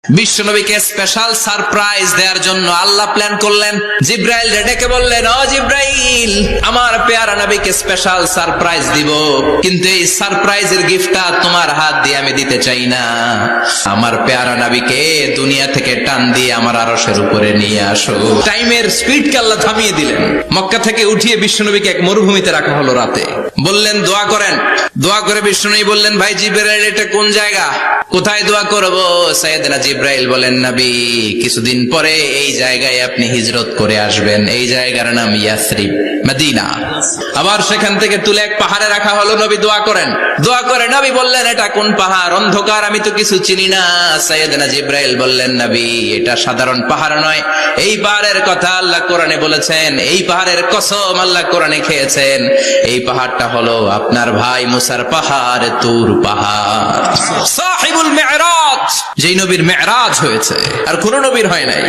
বিশ্বনবীকে special surprise দেওয়ার জন্য আল্লাহ প্ল্যান করলেন। জিব্রাইল ডেকে বললেন, ও জিব্রাইল, আমার পেয়ারা নবীকে স্পেশাল সারপ্রাইজ দিব, কিন্তু এই সারপ্রাইজের গিফটটা তোমার হাত দিয়ে আমি দিতে চাই না। আমার পেয়ারা নবীকে দুনিয়া থেকে টান দিয়ে আমার আরশের উপরে নিয়ে আসো। টাইমের স্পিডকে আল্লাহ থামিয়ে দিলেন। মক্কা থেকে উঠিয়ে বিশ্বনবীকে এক মরুভূমিতে রাখা হলো রাতে। বললেন দোয়া করেন। দোয়া করে বিশ্বনবী বললেন, ভাই জিব্রাইল, এটা কোন জায়গা, কোথায় দোয়া করবো? সাইয়েদনা জিব্রাইল বলেন, নবী, কিছুদিন পরে এই জায়গায় আপনি হিজরত করে আসবেন। এই জায়গার নাম ইয়াসরিব, মদিনা। আবার সেখান থেকে তুলে এক পাহাড়ে রাখা হলো। নবী দোয়া করেন। দোয়া করে নবী বললেন, এটা কোন পাহাড়? অন্ধকার, আমি তো কিছু চিনি না। সাইয়েদনা জিব্রাইল বললেন, নবী, এটা সাধারণ পাহাড় নয়, এই পাহাড়ের কথা আল্লাহ কোরআনে বলেছেন, এই পাহাড়ের কসম আল্লাহ কোরআনে খেয়েছেন। এই পাহাড়টা হলো আপনার ভাই মুসার পাহাড়, তুর পাহাড়। সাহিবুল মেরাজ, যেই নবীর মেরাজ হয়েছে আর কোন নবীর হয় নাই।